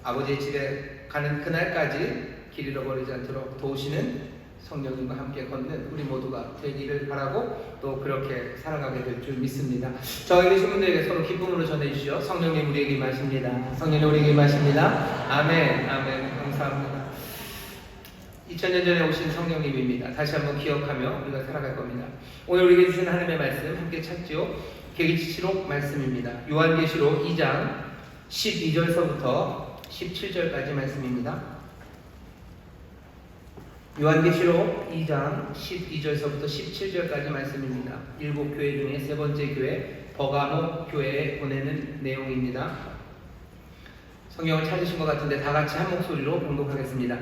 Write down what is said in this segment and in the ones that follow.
아버지의 집에 가는 그날까지 길 잃어버리지 않도록 도우시는 성령님과 함께 걷는 우리 모두가 되기를 바라고 또 그렇게 살아가게 될 줄 믿습니다. 저희 계신 분들에게 서로 기쁨으로 전해주시오. 성령님 우리에게 임하십니다. 성령님 우리에게 임하십니다. 아멘. 아멘. 감사합니다. 2000년 전에 오신 성령님입니다. 다시 한번 기억하며 우리가 살아갈 겁니다. 오늘 우리에게 주신 하나님의 말씀 함께 찾지요. 계시록 말씀입니다. 요한계시록 2장 12절서부터 17절까지 말씀입니다. 요한계시록 2장 12절서부터 17절까지 말씀입니다. 일곱 교회 중에 세 번째 교회 버가모 교회에 보내는 내용입니다. 성경을 찾으신 것 같은데 다 같이 한 목소리로 봉독하겠습니다.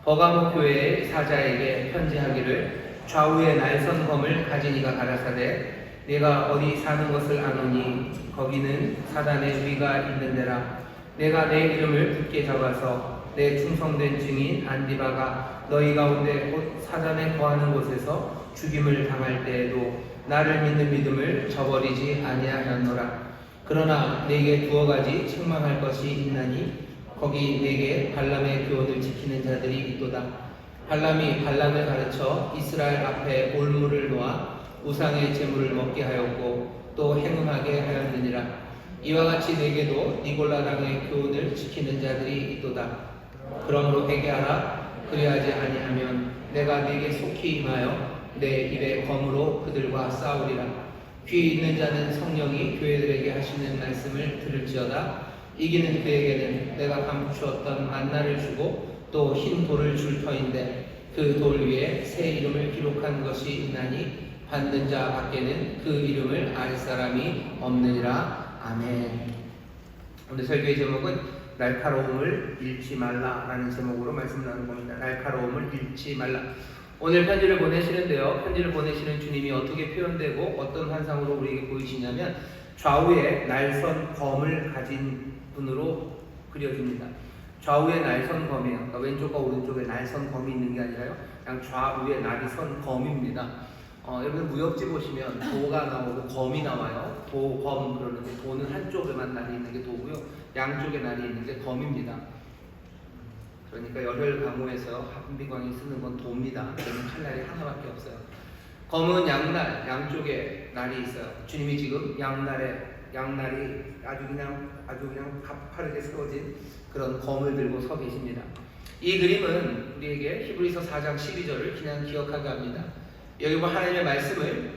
버가모 교회의 사자에게 편지하기를 좌우에 날선 검을 가진 이가 가라사대 내가 어디 사는 것을 아노니 거기는 사단의 위가 있는 데라. 내가 내 이름을 굳게 잡아서 내 충성된 증인 안디바가 너희 가운데 곧 사단에 거하는 곳에서 죽임을 당할 때에도 나를 믿는 믿음을 저버리지 아니하였노라. 그러나 내게 두어 가지 책망할 것이 있나니 거기 내게 발람의 교훈을 지키는 자들이 있도다. 발람이 발람을 가르쳐 이스라엘 앞에 올무를 놓아 우상의 제물을 먹게 하였고 또 행음하게 하였느니라. 이와 같이 내게도 니골라당의 교훈을 지키는 자들이 있도다. 그러므로 회개하라. 그리하지 아니하면 내가 네게 속히 임하여 내 입의 검으로 그들과 싸우리라. 귀 있는 자는 성령이 교회들에게 하시는 말씀을 들을지어다. 이기는 그에게는 내가 감추었던 만나를 주고 또 흰 돌을 줄 터인데 그 돌 위에 새 이름을 기록한 것이 있나니 받는 자 밖에는 그 이름을 알 사람이 없느니라. 아멘. 오늘 설교의 제목은 날카로움을 잃지 말라라는 제목으로 말씀 나누는 겁니다. 날카로움을 잃지 말라. 오늘 편지를 보내시는데요. 편지를 보내시는 주님이 어떻게 표현되고 어떤 환상으로 우리에게 보이시냐면 좌우에 날선 검을 가진 분으로 그려집니다. 좌우에 날선 검이에요. 그러니까 왼쪽과 오른쪽에 날선 검이 있는 게 아니라요. 그냥 좌우에 날이 선 검입니다. 여러분 무협지 보시면 도가 나오고 검이 나와요. 도, 검 그러는데 도는 한쪽에만 날이 있는 게 도고요. 양쪽에 날이 있는 게 검입니다. 그러니까 열혈 강호에서 한비광이 쓰는 건 도입니다. 저는 칼날이 하나밖에 없어요. 검은 양날, 양쪽에 날이 있어요. 주님이 지금 양날이 아주 그냥 가파르게 세워진 그런 검을 들고 서 계십니다. 이 그림은 우리에게 히브리서 4장 12절을 그냥 기억하게 합니다. 여기 보면 하나님의 말씀을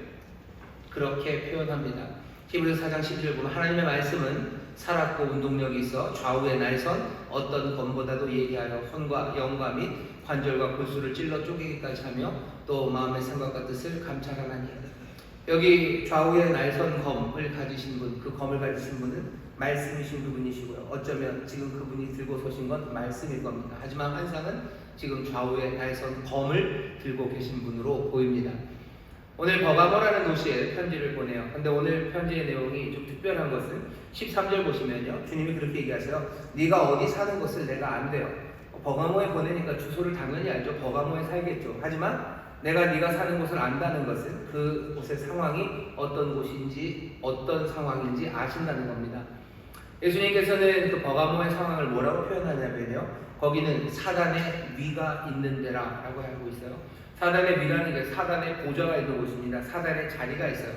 그렇게 표현합니다. 히브리서 4장 12절 보면 하나님의 말씀은 살았고 운동력이 있어 좌우에 날선 어떤 검보다도 예리하여 손과 영과 및 관절과 골수를 찔러 쪼개기까지 하며 또 마음의 생각과 뜻을 감찰하나니. 여기 좌우에 날선 검을 가지신 분, 그 검을 가지신 분은 말씀이신 그분이시고요. 어쩌면 지금 그분이 들고 서신 건 말씀일 겁니다. 하지만 환상은 지금 좌우에 날선 검을 들고 계신 분으로 보입니다. 오늘 버가모라는 도시에 편지를 보내요. 근데 오늘 편지의 내용이 좀 특별한 것은 13절 보시면요. 주님이 그렇게 얘기하세요. 네가 어디 사는 것을 내가 안 돼요. 버가모에 보내니까 주소를 당연히 알죠. 버가모에 살겠죠. 하지만 내가 네가 사는 곳을 안다는 것은 그 곳의 상황이 어떤 곳인지 어떤 상황인지 아신다는 겁니다. 예수님께서는 그 버가모의 상황을 뭐라고 표현하냐면요. 거기는 사단의 위가 있는 데라고 알고 있어요. 사단의 위라는 게 사단의 보좌가 있는 곳입니다. 사단의 자리가 있어요.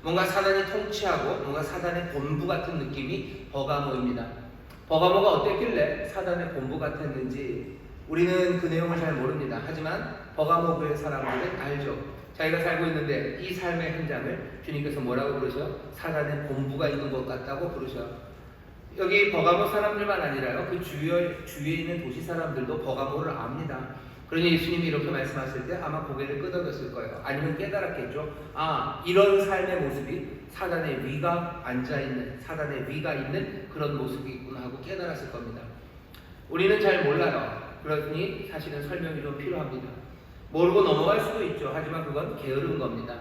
뭔가 사단이 통치하고 뭔가 사단의 본부 같은 느낌이 버가모입니다. 버가모가 어땠길래 사단의 본부 같았는지 우리는 그 내용을 잘 모릅니다. 하지만 버가모 교회 사람들은 알죠. 자기가 살고 있는데 이 삶의 현장을 주님께서 뭐라고 부르셔요? 사단의 본부가 있는 것 같다고 부르셔요. 여기 버가모 사람들만 아니라요. 그 주위에 있는 도시 사람들도 버가모를 압니다. 그러니 예수님이 이렇게 말씀하실 때 아마 고개를 끄덕였을 거예요. 아니면 깨달았겠죠. 아, 이런 삶의 모습이 사단의 위가 앉아있는, 사단의 위가 있는 그런 모습이 있구나 하고 깨달았을 겁니다. 우리는 잘 몰라요. 그러니 사실은 설명이 좀 필요합니다. 모르고 넘어갈 수도 있죠. 하지만 그건 게으른 겁니다.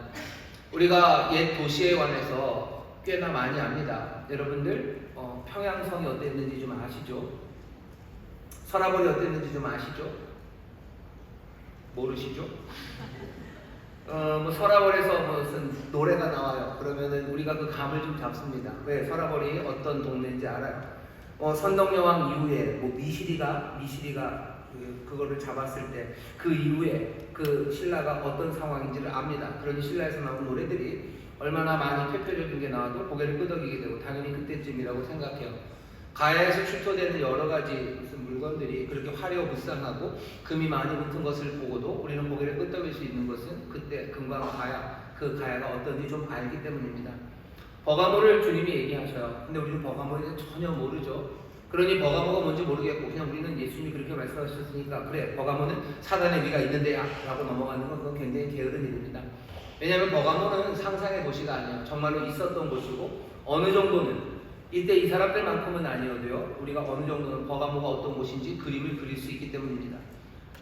우리가 옛 도시에 관해서 꽤나 많이 압니다. 여러분들 평양성이 어땠는지 좀 아시죠? 서라벌이 어땠는지 좀 아시죠? 모르시죠? 서라벌에서 무슨 노래가 나와요. 그러면은 우리가 그 감을 좀 잡습니다. 왜? 서라벌이 어떤 동네인지 알아요. 선덕여왕 이후에 미시리가 그거를 잡았을 때 그 이후에 그 신라가 어떤 상황인지를 압니다. 그러니 신라에서 나온 노래들이 얼마나 많이 대표적인 게 나와도 고개를 끄덕이게 되고 당연히 그때쯤이라고 생각해요. 가야에서 출토되는 여러 가지 무슨 물건들이 그렇게 화려무쌍하고 금이 많이 붙은 것을 보고도 우리는 고개를 끄덕일 수 있는 것은 그때 금과 가야, 그 가야가 어떤지 좀 알기 때문입니다. 버가모를 주님이 얘기하셔요. 근데 우리는 버가모에 대해 전혀 모르죠. 그러니 버가모가 뭔지 모르겠고 그냥 우리는 예수님이 그렇게 말씀하셨으니까 그래, 버가모는 사단의 위가 있는데야 라고 넘어가는 건 그건 굉장히 게으른 일입니다. 왜냐하면 버가모는 상상의 도시가 아니에요. 정말로 있었던 곳이고 어느 정도는 이때 이 사람들만큼은 아니어도요, 우리가 어느 정도는 버가모가 어떤 곳인지 그림을 그릴 수 있기 때문입니다.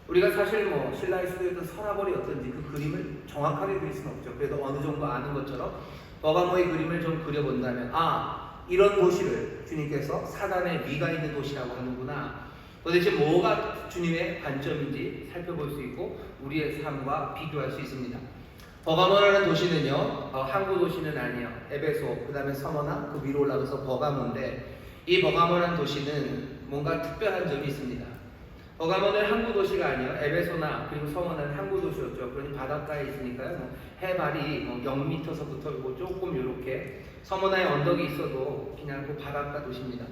우리가 사실 신라의 수도였던 서라벌이 어떤지 그 그림을 정확하게 그릴 수는 없죠. 그래도 어느 정도 아는 것처럼 버가모의 그림을 좀 그려본다면 이런 도시를 주님께서 사단의 위가 있는 도시라고 하는구나, 도대체 뭐가 주님의 관점인지 살펴볼 수 있고 우리의 삶과 비교할 수 있습니다. 버가모라는 도시는요, 항구 도시는 아니에요. 에베소, 그 다음에 서머나 그 위로 올라가서 버가모인데, 이 버가모라는 도시는 뭔가 특별한 점이 있습니다. 버가모는 항구 도시가 아니에요. 에베소나 그리고 서머나는 항구 도시였죠. 그러니 바닷가에 있으니까요. 해발이 0m서부터 조금 이렇게, 서머나에 언덕이 있어도 그냥 그 바닷가 도시입니다.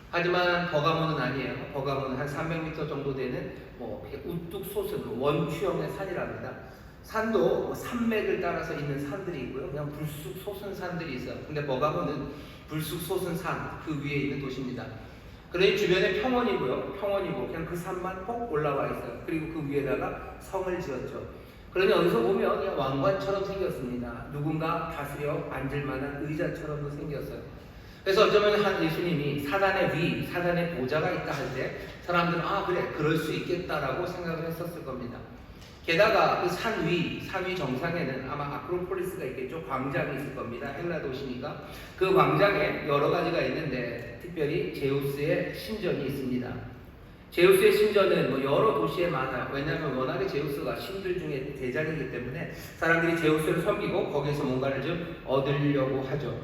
하지만 버가모는 아니에요. 버가모는 한 300m 정도 되는 우뚝 솟은 원추형의 산이랍니다. 산도 산맥을 따라서 있는 산들이 있고요. 그냥 불쑥 솟은 산들이 있어요. 근데 버가모는 불쑥 솟은 산 그 위에 있는 도시입니다. 그러니 주변에 평원이고 그냥 그 산만 꼭 올라와 있어요. 그리고 그 위에다가 성을 지었죠. 그러니 어디서 보면 그냥 왕관처럼 생겼습니다. 누군가 다스려 앉을 만한 의자처럼도 생겼어요. 그래서 어쩌면 한 예수님이 사단의 위, 사단의 보좌가 있다 할 때 사람들은 그래, 그럴 수 있겠다라고 생각을 했었을 겁니다. 게다가 그 산 위 정상에는 아마 아크로폴리스가 있겠죠. 광장이 있을 겁니다. 헬라 도시니까. 그 광장에 여러 가지가 있는데 특별히 제우스의 신전이 있습니다. 제우스의 신전은 여러 도시에 많아요. 왜냐하면 워낙에 제우스가 신들 중에 대장이기 때문에 사람들이 제우스를 섬기고 거기에서 뭔가를 좀 얻으려고 하죠.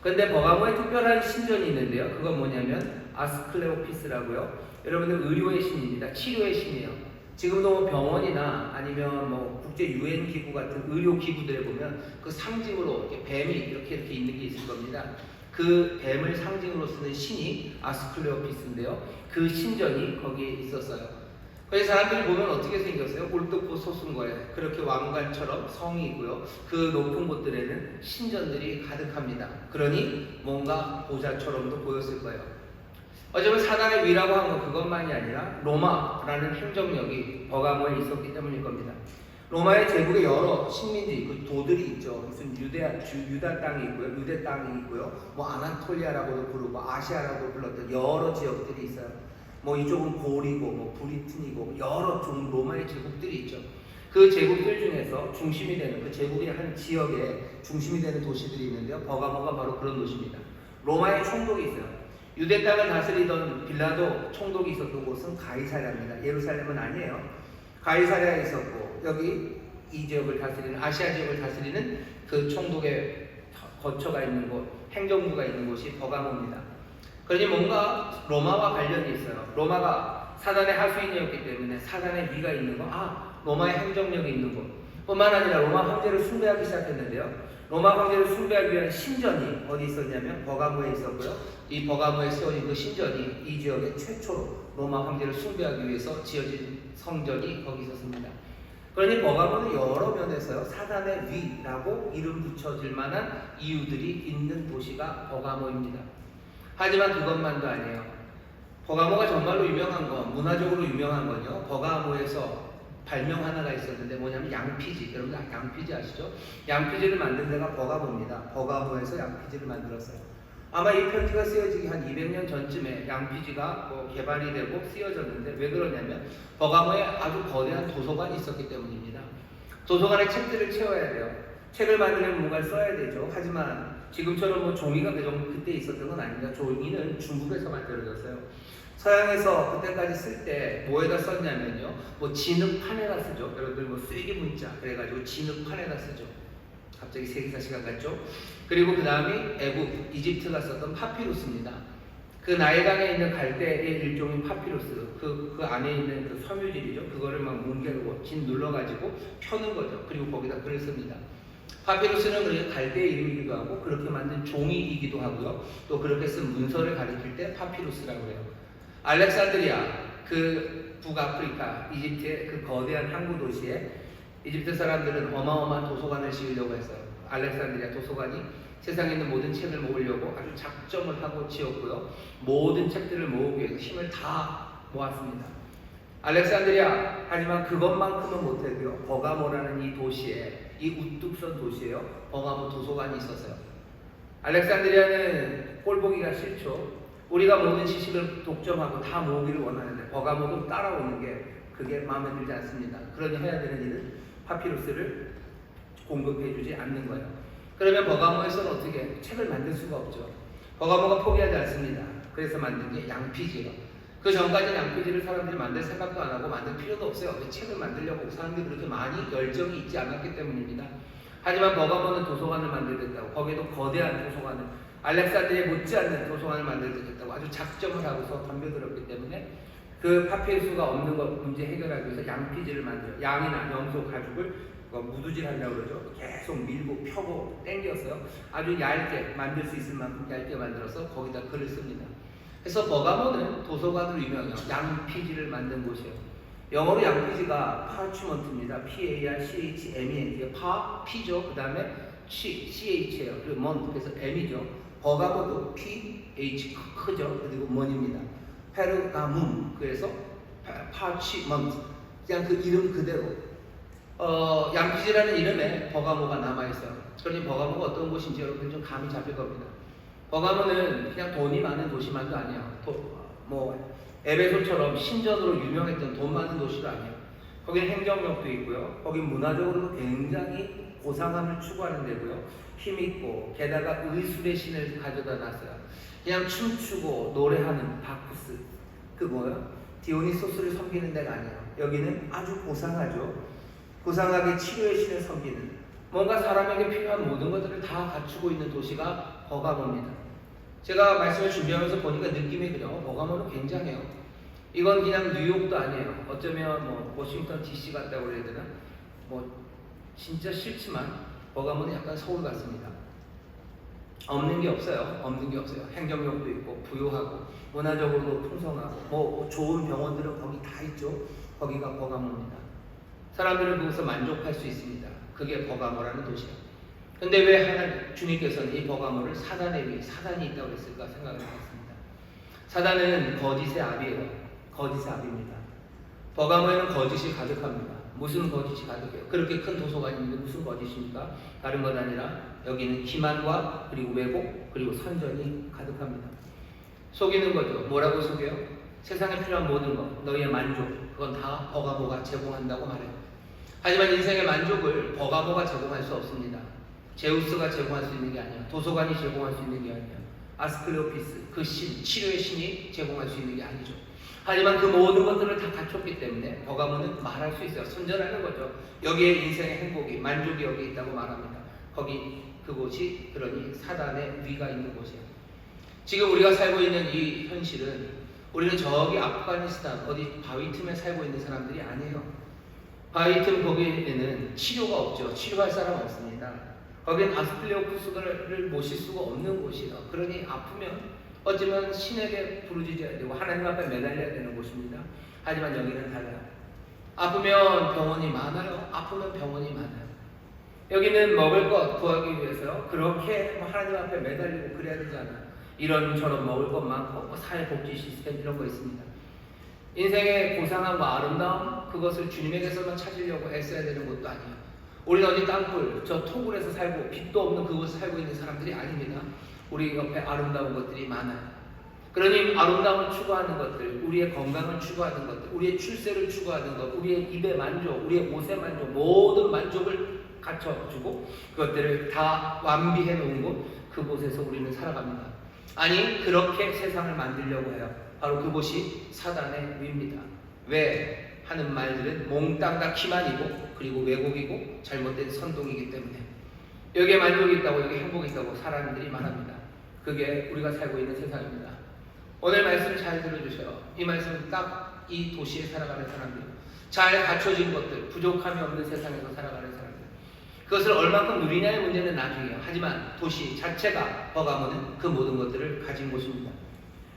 그런데 버가모에 특별한 신전이 있는데요. 그건 뭐냐면 아스클레오피스라고요. 여러분들 의료의 신입니다. 치료의 신이에요. 지금도 병원이나 아니면 국제 유엔 기구 같은 의료 기구들에 보면 그 상징으로 이렇게 뱀이 이렇게 있는 게 있을 겁니다. 그 뱀을 상징으로 쓰는 신이 아스클레오피스인데요. 그 신전이 거기에 있었어요. 그래서 사람들이 보면 어떻게 생겼어요? 올드포 솟은 거예요. 그렇게 왕관처럼 성이 있고요. 그 높은 곳들에는 신전들이 가득합니다. 그러니 뭔가 보좌처럼도 보였을 거예요. 어쩌면 사단의 위라고 한 건 그것만이 아니라 로마라는 행정력이 버가모에 있었기 때문일 겁니다. 로마의 제국의 여러 식민지, 그 도들이 있죠. 무슨 유다 땅이 있고요, 유대 땅이 있고요, 아나톨리아라고도 부르고 아시아라고 불렀던 여러 지역들이 있어요. 이쪽은 고리고, 브리튼이고 여러 로마의 제국들이 있죠. 그 제국들 중에서 중심이 되는, 그 제국의 한 지역에 중심이 되는 도시들이 있는데요. 버가모가 바로 그런 도시입니다. 로마의 총독이 있어요. 유대 땅을 다스리던 빌라도 총독이 있었던 곳은 가이사랴입니다. 예루살렘은 아니에요. 가이사랴에 있었고, 여기 이 지역을 다스리는, 아시아 지역을 다스리는 그 총독의 거처가 있는 곳, 행정부가 있는 곳이 버가모입니다. 그러니 뭔가 로마와 관련이 있어요. 로마가 사단의 하수인이었기 때문에 사단의 위가 있는 거, 로마의 행정력이 있는 곳. 뿐만 아니라 로마 황제를 숭배하기 시작했는데요. 로마 황제를 숭배하기 위한 신전이 어디 있었냐면 버가모에 있었고요. 이 버가모에 세워진 그 신전이 이 지역의 최초로 로마 황제를 숭배하기 위해서 지어진 성전이 거기 있었습니다. 그러니 버가모는 여러 면에서요, 사단의 위라고 이름 붙여질 만한 이유들이 있는 도시가 버가모입니다. 하지만 그것만도 아니에요. 버가모가 정말로 유명한 건, 문화적으로 유명한 건요, 버가모에서 발명 하나가 있었는데 뭐냐면 양피지. 여러분들 양피지 아시죠? 양피지를 만든 데가 버가모입니다. 버가모에서 양피지를 만들었어요. 아마 이 편지가 쓰여지기 한 200년 전쯤에 양피지가 개발이 되고 쓰여졌는데, 왜 그러냐면 버가모에 아주 거대한 도서관이 있었기 때문입니다. 도서관에 책들을 채워야 돼요. 책을 만들려면 뭔가를 써야 되죠. 하지만 지금처럼 종이가 그때 있었던 건 아닙니다. 종이는 중국에서 만들어졌어요. 서양에서 그때까지 쓸 때 뭐에다 썼냐면요, 진흙판에다 쓰죠. 여러분들 쓰레기 문자 그래가지고 진흙판에다 쓰죠. 갑자기 세계사 시간 같죠? 그리고 그 다음이 애국, 이집트가 썼던 파피루스입니다. 그 나일강에 있는 갈대의 일종인 파피루스, 그 안에 있는 그 섬유질이죠. 그거를 막 뭉개고 진 눌러가지고 펴는 거죠. 그리고 거기다 글을 씁니다. 파피루스는 그렇게 갈대의 이름이기도 하고 그렇게 만든 종이이기도 하고요. 또 그렇게 쓴 문서를 가리킬 때 파피루스라고 해요. 알렉산드리아, 그 북아프리카, 이집트의 그 거대한 항구 도시에 이집트 사람들은 어마어마한 도서관을 지으려고 했어요. 알렉산드리아 도서관이 세상에 있는 모든 책을 모으려고 아주 작정을 하고 지었고요. 모든 책들을 모으기 위해서 힘을 다 모았습니다. 알렉산드리아, 하지만 그것만큼은 못해도요. 버가모라는 이 도시에, 이 우뚝선 도시에요. 버가모 도서관이 있었어요. 알렉산드리아는 꼴보기가 싫죠. 우리가 모든 지식을 독점하고 다 모으기를 원하는데 버가모도 따라오는 게 그게 마음에 들지 않습니다. 그러니 해야 되는 일은 파피루스를 공급해주지 않는 거예요. 그러면 버가모에서는 어떻게 책을 만들 수가 없죠. 버가모가 포기하지 않습니다. 그래서 만든 게 양피지예요. 그 전까지 양피지를 사람들이 만들 생각도 안 하고 만들 필요도 없어요. 책을 만들려고 사람들이 그렇게 많이 열정이 있지 않았기 때문입니다. 하지만 버가모는 도서관을 만들겠다고, 거기에도 거대한 도서관을, 알렉산드리아에 못지않는 도서관을 만들겠다고 아주 작정을 하고서 덤벼들었기 때문에 그 파피루스가 없는 것 문제 해결하기 위해서 양피지를 만들어요. 양이나 염소 가죽을 무두질 한다고 그러죠. 계속 밀고 펴고 당겨서요. 아주 얇게 만들 수 있을 만큼 얇게 만들어서 거기다 글을 씁니다. 그래서 버가모는 도서관으로 유명해요. 양피지를 만든 곳이에요. 영어로 양피지가 parchment입니다. P-A-R-C-H-M-E-N. P죠. 그 다음에 C-H예요. 그리고 mon, 그래서 M이죠. 버가모도 P-H, 크죠. 그리고 mon입니다. 페르가문, 그래서 parchment. 그냥 그 이름 그대로. 양피지라는 이름에 버가모가 남아있어요. 그러니 버가모가 어떤 곳인지 여러분 좀 감이 잡힐 겁니다. 버가모는 그냥 돈이 많은 도시만도 아니에요. 에베소처럼 신전으로 유명했던 돈 많은 도시도 아니에요. 거기는 행정력도 있고요. 거기 문화적으로도 굉장히 고상함을 추구하는 데고요. 힘있고, 게다가 의술의 신을 가져다 놨어요. 그냥 춤추고 노래하는 바쿠스, 그 뭐예요? 디오니소스를 섬기는 데가 아니에요. 여기는 아주 고상하죠. 고상하게 치료의 신을 섬기는, 뭔가 사람에게 필요한 모든 것들을 다 갖추고 있는 도시가 버가모입니다. 제가 말씀을 준비하면서 보니까 느낌이 그래요. 버가모는 굉장해요. 이건 그냥 뉴욕도 아니에요. 어쩌면 워싱턴 DC 같다고 그래야 되나? 진짜 싫지만 버가모는 약간 서울 같습니다. 없는 게 없어요. 없는 게 없어요. 행정력도 있고 부유하고 문화적으로도 풍성하고 좋은 병원들은 거기 다 있죠. 거기가 버가모입니다. 사람들은 거기서 만족할 수 있습니다. 그게 버가모라는 도시예요. 근데 왜 하나님 주님께서는 이 버가모를 사단의 위, 사단이 있다고 했을까 생각을 해봤습니다. 사단은 거짓의 압이에요. 거짓의 압입니다. 버가모에는 거짓이 가득합니다. 무슨 거짓이 가득해요? 그렇게 큰 도서관이 있는데 무슨 거짓입니까? 다른 것 아니라 여기는 기만과 그리고 왜곡 그리고 선전이 가득합니다. 속이는 거죠. 뭐라고 속여요? 세상에 필요한 모든 것, 너희의 만족, 그건 다 버가모가 제공한다고 말해요. 하지만 인생의 만족을 버가모가 제공할 수 없습니다. 제우스가 제공할 수 있는 게 아니에요. 도서관이 제공할 수 있는 게 아니에요. 아스클레오피스, 그 신, 치료의 신이 제공할 수 있는 게 아니죠. 하지만 그 모든 것들을 다 갖췄기 때문에 버가모는 말할 수 있어요. 선전하는 거죠. 여기에 인생의 행복이, 만족이 여기 있다고 말합니다. 그곳이 그러니 사단의 위가 있는 곳이에요. 지금 우리가 살고 있는 이 현실은 우리는 저기 아프가니스탄 어디 바위 틈에 살고 있는 사람들이 아니에요. 바위 틈 거기에는 치료가 없죠. 치료할 사람 없습니다. 거기는 아스클레오푸스를 모실 수가 없는 곳이에요. 그러니 아프면 어쩌면 신에게 부르짖어야 되고 하나님 앞에 매달려야 되는 곳입니다. 하지만 여기는 달라요. 아프면 병원이 많아요. 아프면 병원이 많아요. 여기는 먹을 것 구하기 위해서 그렇게 하나님 앞에 매달리고 그래야 되지 않아요. 이런저런 먹을 것 많고 사회복지 시스템 이런 거 있습니다. 인생의 고상함과 아름다움 그것을 주님에게서만 찾으려고 애써야 되는 것도 아니에요. 우리는 어디 땅굴 저 토굴에서 살고 빛도 없는 그곳에 살고 있는 사람들이 아닙니다. 우리 옆에 아름다운 것들이 많아요. 그러니 아름다움을 추구하는 것들, 우리의 건강을 추구하는 것들, 우리의 출세를 추구하는 것, 우리의 입의 만족, 우리의 옷의 만족, 모든 만족을 갖춰주고 그것들을 다 완비해 놓은 곳, 그곳에서 우리는 살아갑니다. 아니 그렇게 세상을 만들려고 해요. 바로 그곳이 사단의 위입니다. 왜? 하는 말들은 몽땅 다 기만이고 그리고 왜곡이고 잘못된 선동이기 때문에 여기에 만족이 있다고 여기에 행복이 있다고 사람들이 말합니다. 그게 우리가 살고 있는 세상입니다. 오늘 말씀 잘 들어주세요. 이 말씀은 딱 이 도시에 살아가는 사람들, 잘 갖춰진 것들, 부족함이 없는 세상에서 살아가는 사람들, 그것을 얼마큼 누리냐의 문제는 나중이에요. 하지만 도시 자체가 버가모는 그 모든 것들을 가진 곳입니다.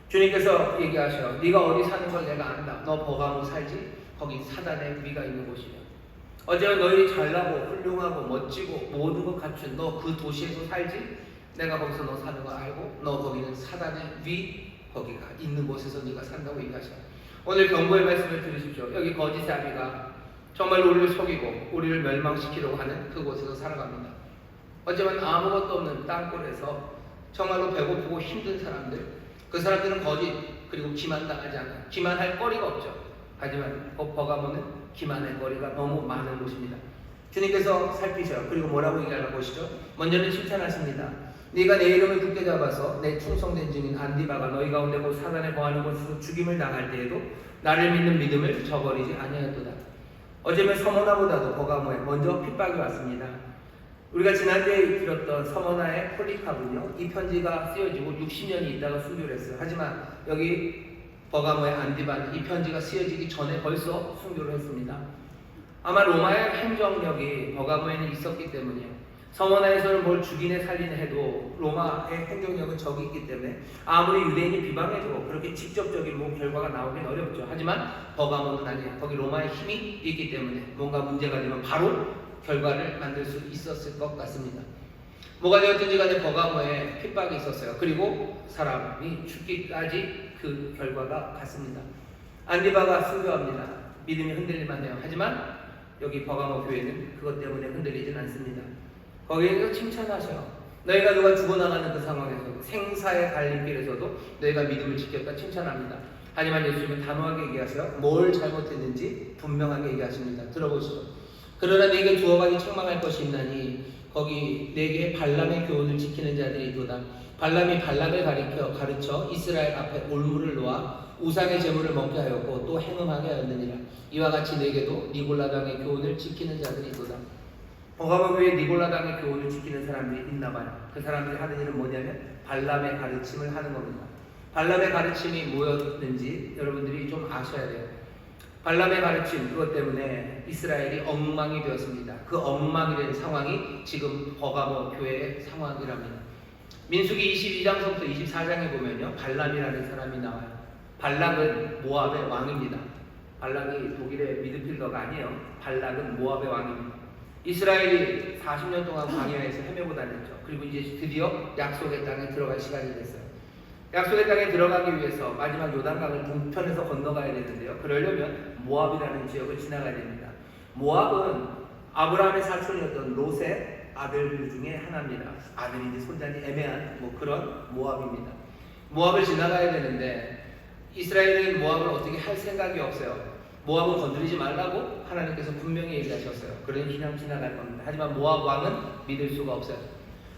주님께서 얘기하셔요. 네가 어디 사는 걸 내가 안다. 너 버가모 살지? 거기 사단의 위가 있는 곳이야. 어제 너희 잘나고 훌륭하고 멋지고 모든 것 갖춘 너 그 도시에서 살지? 내가 거기서 너 사는 거 알고 너 거기는 사단의 위 거기가 있는 곳에서 네가 산다고 얘기하셔요. 오늘 경고의 말씀을 들으십시오. 여기 거짓의 아비가 정말 우리를 속이고 우리를 멸망시키려고 하는 그곳에서 살아갑니다. 어쩌면 아무것도 없는 땅굴에서 정말로 배고프고 힘든 사람들, 그 사람들은 거짓 그리고 기만당하지 않아요. 기만할 거리가 없죠. 하지만 버가모는 기만할 거리가 너무 많은 곳입니다. 주님께서 살피셔요. 그리고 뭐라고 얘기하나 보시죠. 먼저는 칭찬하십니다. 네가 내 이름을 굳게 잡아서 내 충성된 증인 안디바가 너희 가운데 곧 사단에 거하는 곳에서 죽임을 당할 때에도 나를 믿는 믿음을 저버리지 아니하였도다. 어제는 서머나보다도 버가모에 먼저 핍박이 왔습니다. 우리가 지난주에 들었던 서머나의 폴리카군요, 이 편지가 쓰여지고 60년이 있다가 순교를 했어요. 하지만 여기 버가모의 안디바는 이 편지가 쓰여지기 전에 벌써 순교를 했습니다. 아마 로마의 행정력이 버가모에는 있었기 때문이에요. 서머나에서는 뭘 죽이네 살리네 해도 로마의 행정력은 적이 있기 때문에 아무리 유대인이 비방해도 그렇게 직접적인 결과가 나오긴 어렵죠. 하지만 버가모는 아니에요. 거기 로마의 힘이 있기 때문에 뭔가 문제가 되면 바로 결과를 만들 수 있었을 것 같습니다. 뭐가 되었든지 간에 버가모에 핍박이 있었어요. 그리고 사람이 죽기까지 그 결과가 같습니다. 안디바가 순교합니다. 믿음이 흔들릴만 해요. 하지만 여기 버가모 교회는 그것 때문에 흔들리진 않습니다. 거기에서 칭찬하셔요. 너희가 누가 죽어나가는 그 상황에서도 생사의 갈림길에서도 너희가 믿음을 지켰다 칭찬합니다. 하지만 예수님은 단호하게 얘기하세요. 뭘 잘못했는지 분명하게 얘기하십니다. 들어보시죠. 그러나 네게 두어 가지 책망할 것이 있나니 거기 네게 발람의 교훈을 지키는 자들이 있도다. 발람이 발락을 가르쳐 이스라엘 앞에 올무를 놓아 우상의 제물을 먹게 하였고 또 행음하게 하였느니라. 이와 같이 네게도 니골라당의 교훈을 지키는 자들이 있도다. 버가모 교회에 니골라당의 교훈을 지키는 사람들이 있나봐요. 그 사람들이 하는 일은 뭐냐면 발람의 가르침을 하는 겁니다. 발람의 가르침이 뭐였는지 여러분들이 좀 아셔야 돼요. 발람의 가르침, 그것 때문에 이스라엘이 엉망이 되었습니다. 그 엉망이 된 상황이 지금 버가모 교회의 상황이랍니다. 민수기 22장부터 24장에 보면요, 발람이라는 사람이 나와요. 발락은 모압의 왕입니다. 발락이 독일의 미드필더가 아니에요. 발락은 모압의 왕입니다. 이스라엘이 40년 동안 광야에서 헤매고 다녔죠. 그리고 이제 드디어 약속의 땅에 들어갈 시간이 됐어요. 약속의 땅에 들어가기 위해서 마지막 요단강을 동편에서 건너가야 되는데요. 그러려면 모압이라는 지역을 지나가야 됩니다. 모압은 아브라함의 사촌이었던 롯의 아들 중에 하나입니다. 아들인지 손자인지 애매한 그런 모압입니다. 모압을 지나가야 되는데 이스라엘은 모압을 어떻게 할 생각이 없어요. 모압은 건드리지 말라고 하나님께서 분명히 얘기하셨어요. 그러니 그냥 지나갈 겁니다. 하지만 모압 왕은 믿을 수가 없어요.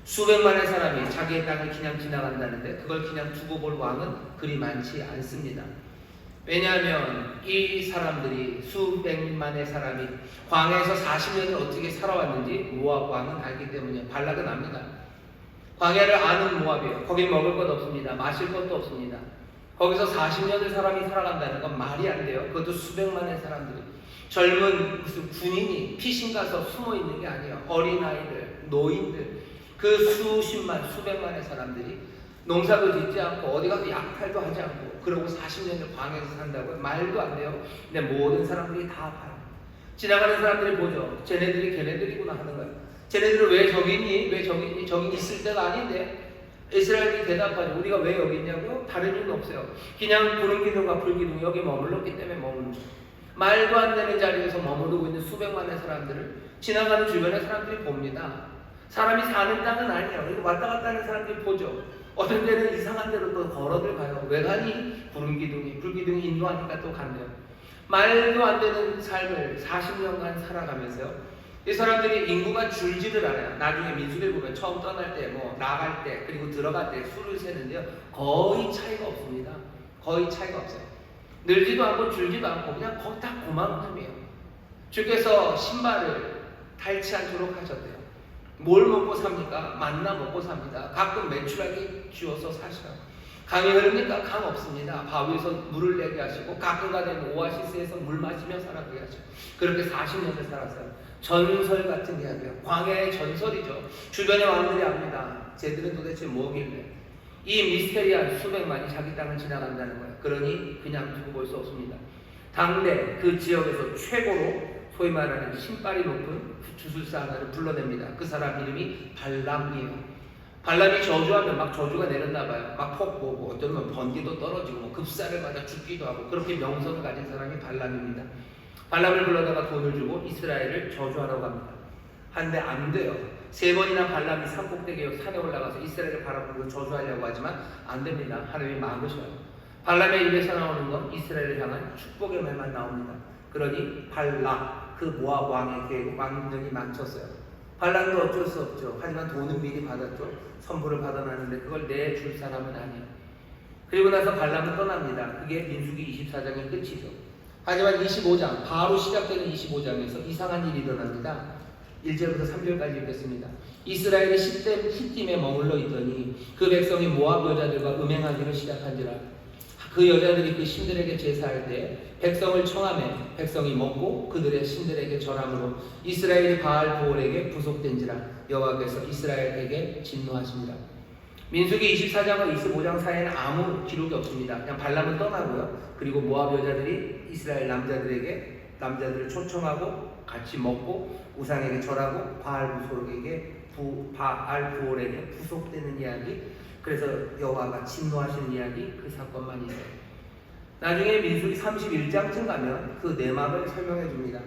수백만의 사람이 자기의 땅을 그냥 지나간다는데 그걸 그냥 두고 볼 왕은 그리 많지 않습니다. 왜냐하면 이 사람들이 수백만의 사람이 광야에서 40년을 어떻게 살아왔는지 모압 왕은 알기 때문에 발락은 압니다. 광야를 아는 모압이에요. 거긴 먹을 것 없습니다. 마실 것도 없습니다. 거기서 40년을 사람이 살아간다는 건 말이 안 돼요. 그것도 수백만의 사람들이. 젊은 무슨 군인이 피신 가서 숨어 있는 게 아니에요. 어린아이들, 노인들, 그 수십만, 수백만의 사람들이 농사도 짓지 않고 어디 가서 약탈도 하지 않고 그러고 40년을 광야에서 산다고요? 말도 안 돼요. 근데 모든 사람들이 다 봐요. 지나가는 사람들이 보죠. 쟤네들이 걔네들이구나 하는 거예요. 쟤네들은 왜 저기 있니? 왜 저기 있니? 저기 있을 때가 아닌데. 이스라엘이 대답하죠. 우리가 왜 여기 있냐고요? 다른 이유는 없어요. 그냥 구름 기둥과 불 기둥이 여기 머물렀기 때문에 머무는 거예요. 말도 안 되는 자리에서 머무르고 있는 수백만의 사람들을 지나가는 주변의 사람들이 봅니다. 사람이 사는 땅은 아니에요. 왔다 갔다 하는 사람들이 보죠. 어떤 데는 이상한 데로 또 걸어들 가요. 왜 가니? 구름 기둥이, 불 기둥이 인도하니까 또 간대요. 말도 안 되는 삶을 40년간 살아가면서요. 이 사람들이 인구가 줄지를 않아요. 나중에 민수기를 보면 처음 떠날 때, 나갈 때, 그리고 들어갈 때 수를 세는데요. 거의 차이가 없습니다. 거의 차이가 없어요. 늘지도 않고 줄지도 않고 그냥 딱 그만큼이에요. 주께서 신발을 닳지 않도록 하셨대요. 뭘 먹고 삽니까? 만나 먹고 삽니다. 가끔 메추라기 쥐어서 사셔요. 강이 흐릅니까? 강 없습니다. 바위에서 물을 내게 하시고 가끔가 되면 오아시스에서 물 마시며 살아가게 하시고 그렇게 40년을 살았어요. 전설 같은 이야기예요. 광야의 전설이죠. 주변의 왕들이 압니다. 쟤들은 도대체 뭐길래 이 미스테리한 수백만이 자기 땅을 지나간다는 거예요. 그러니 그냥 두고 볼 수 없습니다. 당대 그 지역에서 최고로 소위 말하는 신발이 높은 주술사 하나를 불러냅니다. 그 사람 이름이 발람이에요. 발람이 저주하면 막 저주가 내렸나 봐요. 막 폭 보고 어쩌면 번개도 떨어지고 뭐 급사를 맞아 죽기도 하고 그렇게 명성을 가진 사람이 발람입니다. 발람을 불러다가 돈을 주고 이스라엘을 저주하라고 합니다. 한데 안 돼요. 3번이나 발람이 산꼭대기에 산에 올라가서 이스라엘을 바라보고 저주하려고 하지만 안 됩니다. 하나님이 막으셔요. 발람의 입에서 나오는 건 이스라엘을 향한 축복의 말만 나옵니다. 그러니 발람 그 모압 왕의 계획 완전히 망쳤어요. 발람도 어쩔 수 없죠. 하지만 돈은 미리 받았죠. 선물을 받아놨는데 그걸 내줄 사람은 아니에요. 그리고 나서 발람은 떠납니다. 그게 민수기 24장의 끝이죠. 하지만 25장 바로 시작되는 25장에서 이상한 일이 일어납니다. 1절부터 3절까지 읽겠습니다. 이스라엘이 시딤에 머물러 있더니 그 백성이 모압 여자들과 음행하기를 시작한지라. 그 여자들이 그 신들에게 제사할 때 백성을 청하매 백성이 먹고 그들의 신들에게 절함으로 이스라엘이 바알 보올에게 부속된지라. 여호와께서 이스라엘에게 진노하십니다. 민수기 24장과 25장 사이에는 아무 기록이 없습니다. 그냥 발람은 떠나고요. 그리고 모압 여자들이 이스라엘 남자들을 초청하고 같이 먹고 우상에게 절하고 바알 부올에게 부속되는 이야기. 그래서 여호와가 진노하시는 이야기, 그 사건만 있어요. 나중에 민수기 31장쯤 가면 그 내막을 설명해 줍니다.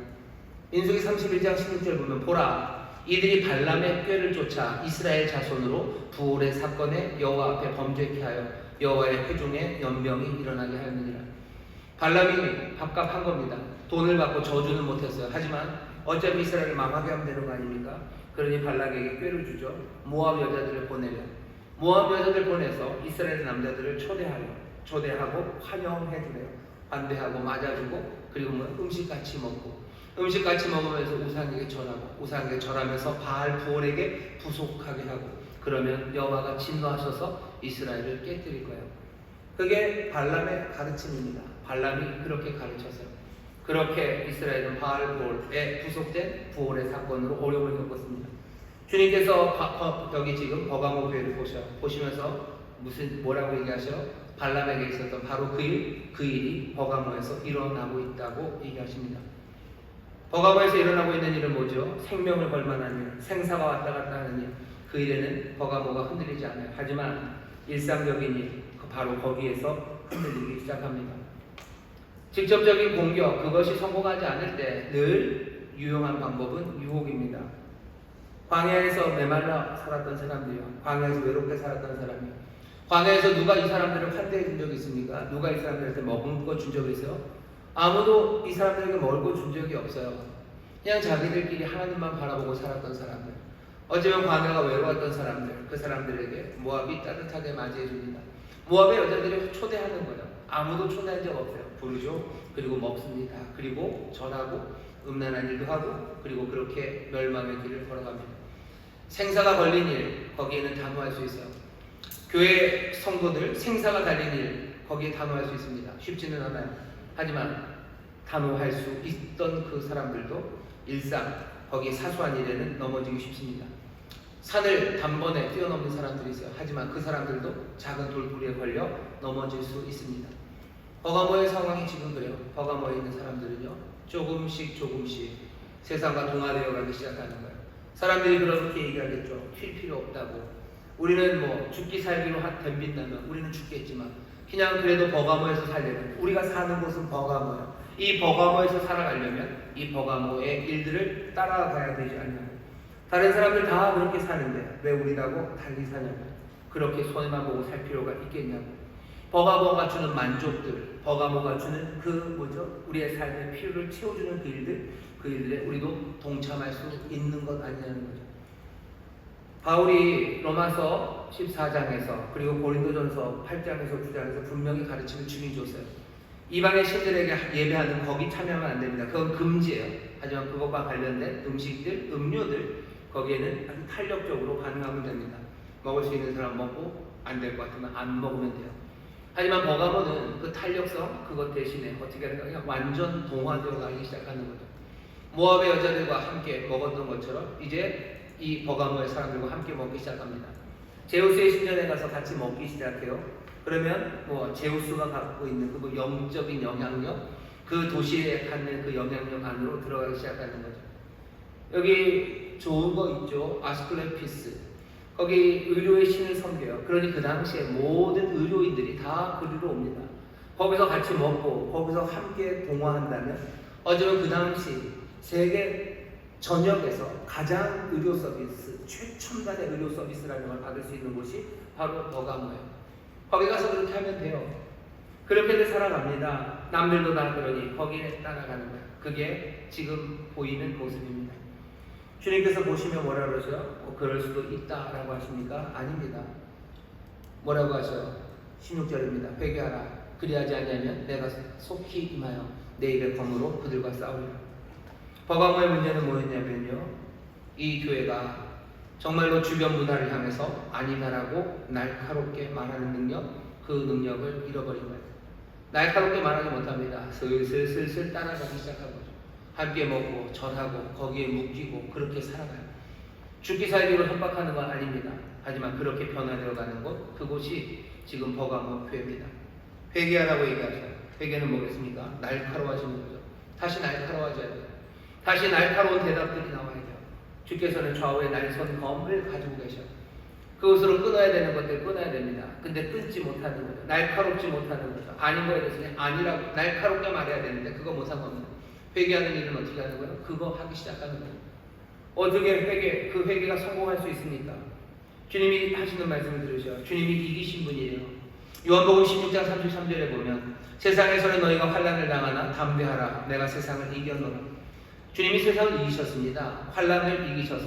민수기 31장 16절 보면 보라 이들이 발람의 꾀를 쫓아 이스라엘 자손으로 부올의 사건에 여호와 앞에 범죄케 하여 여호와의 회중에 연병이 일어나게 하였느니라. 발람이 밥값한 겁니다. 돈을 받고 저주는 못했어요. 하지만 어차피 이스라엘을 망하게 하면 되는 거 아닙니까? 그러니 발람에게 꾀를 주죠. 모압 여자들을 보내면 모압 여자들 보내서 이스라엘 남자들을 초대하고 환영해주래요. 반대하고 맞아주고 그리고 음식 같이 먹고 음식 같이 먹으면서 우상에게 절하고 우상에게 절하면서 바알 부올에게 부속하게 하고 그러면 여호와가 진노하셔서 이스라엘을 깨뜨릴 거예요. 그게 발람의 가르침입니다. 발람이 그렇게 가르쳤어요. 그렇게 이스라엘은 바알 부올에 부속된 부올의 사건으로 어려움을 겪었습니다. 주님께서 여기 지금 버가모 교회를 보시면서 뭐라고 얘기하셔? 발람에게 있었던 바로 그 일이 버가모에서 일어나고 있다고 얘기하십니다. 버가모에서 일어나고 있는 일은 뭐죠? 생명을 걸만한 일, 생사가 왔다 갔다 하는 일. 그 일에는 버가모가 흔들리지 않아요. 하지만 일상적인 일, 바로 거기에서 흔들리기 시작합니다. 직접적인 공격, 그것이 성공하지 않을 때 늘 유용한 방법은 유혹입니다. 광야에서 메말라 살았던 사람들이요. 광야에서 외롭게 살았던 사람이요. 광야에서 누가 이 사람들을 환대해 준 적이 있습니까? 누가 이 사람들한테 먹은 거 준 적이 있어요? 아무도 이 사람들에게 먹을 거 준 적이 없어요. 그냥 자기들끼리 하나님만 바라보고 살았던 사람들. 어쩌면 광야가 외로웠던 사람들, 그 사람들에게 모압이 따뜻하게 맞이해 줍니다. 모압의 여자들이 초대하는 거예요. 아무도 초대한 적 없어요. 부르죠. 그리고 먹습니다. 그리고 절하고 음란한 일도 하고 그리고 그렇게 멸망의 길을 걸어갑니다. 생사가 걸린 일, 거기에는 단호할 수 있어요. 교회 성도들 생사가 달린 일, 거기에 단호할 수 있습니다. 쉽지는 않아요. 하지만 단호할 수 있던 그 사람들도 일상 거기 사소한 일에는 넘어지기 쉽습니다. 산을 단번에 뛰어넘는 사람들이 있어요. 하지만 그 사람들도 작은 돌부리에 걸려 넘어질 수 있습니다. 버가모의 상황이 지금 그래요. 버가모에 있는 사람들은요, 조금씩 세상과 동화되어 가기 시작하는 거예요. 사람들이 그렇게 얘기하겠죠. 튈 필요 없다고. 우리는 뭐 죽기 살기로 덤빈다면 우리는 죽겠지만 그냥 그래도 버가모에서 살려면 우리가 사는 곳은 버가모예요. 이 버가모에서 살아가려면 이 버가모의 일들을 따라가야 되지 않냐고. 다른 사람들 다 그렇게 사는데 왜 우리라고 달리 사냐고. 그렇게 손해만 보고 살 필요가 있겠냐고. 버가모가 주는 만족들, 버가모가 주는 우리의 삶의 필요를 채워주는 그 일들에 우리도 동참할 수 있는 것 아니냐는 거죠. 바울이 로마서 14장에서 그리고 고린도전서 8장에서 9장에서 분명히 가르침을 주긴 줬어요. 이방의 신들에게 예배하는 거기 참여하면 안 됩니다. 그건 금지예요. 하지만 그것과 관련된 음식들, 음료들 거기에는 아주 탄력적으로 반응하면 됩니다. 먹을 수 있는 사람 먹고 안 될 것 같으면 안 먹으면 돼요. 하지만 버가모는 그 탄력성 그것 대신에 어떻게 하는가? 그냥 완전 동화되어 가기 시작하는 거죠. 모압의 여자들과 함께 먹었던 것처럼 이제 이 버가모의 사람들과 함께 먹기 시작합니다. 제우스의 신전에 가서 같이 먹기 시작해요. 그러면 뭐 제우스가 갖고 있는 그 영적인 영향력, 그 도시에 갖는 그 영향력 안으로 들어가기 시작하는 거죠. 여기 좋은 거 있죠. 아스클레피스. 거기 의료의 신을 섬겨요. 그러니 그 당시에 모든 의료인들이 다 그리로 옵니다. 거기서 같이 먹고 거기서 함께 동화한다면 어쩌면 그 당시 세계 전역에서 가장 의료 서비스, 최첨단의 의료 서비스라는 걸 받을 수 있는 곳이 바로 버가모예요. 거기 가서 그렇게 하면 돼요. 그렇게들 살아갑니다. 남들도 다 그러니 거기에 따라가는 거예요. 그게 지금 보이는 모습입니다. 주님께서 보시면 뭐라 그러죠? 그럴 수도 있다라고 하십니까? 아닙니다. 뭐라고 하셔요? 16절입니다. 회개하라. 그리하지 않으면 내가 속히 임하여 내 입의 검으로 그들과 싸우리라. 버가모의 문제는 뭐였냐면요, 이 교회가 정말로 주변 문화를 향해서 아니다라고 날카롭게 말하는 능력, 그 능력을 잃어버린 거예요. 날카롭게 말하지 못합니다. 슬슬 따라가기 시작한 거죠. 함께 먹고 절하고 거기에 묶이고 그렇게 살아가요. 죽기 살기로 협박하는 건 아닙니다. 하지만 그렇게 변화되어 가는 곳, 그곳이 지금 버가모 교회입니다. 회개하라고 얘기하죠. 회개는 뭐겠습니까? 날카로워지는 거죠. 다시 날카로워져야 돼요. 다시 날카로운 대답들이 나와야 돼요. 주께서는 좌우에 날선 검을 가지고 계셔. 그것으로 끊어야 되는 것들 끊어야 됩니다. 근데 끊지 못하는 거죠. 날카롭지 못하는 거죠. 아닌 거에 대해서는 아니라고 날카롭게 말해야 되는데 그거 못한 겁니다. 회개하는 일은 어떻게 하는 거예요? 그거 하기 시작하는 거예요. 어떻게 그 회개가 성공할 수 있습니까? 주님이 하시는 말씀을 들으셔요. 주님이 이기신 분이에요. 요한복음 16장 33절에 보면 세상에서는 너희가 환난을 당하나 담대하라. 내가 세상을 이겼노라. 주님이 세상을 이기셨습니다. 환난을 이기셔서.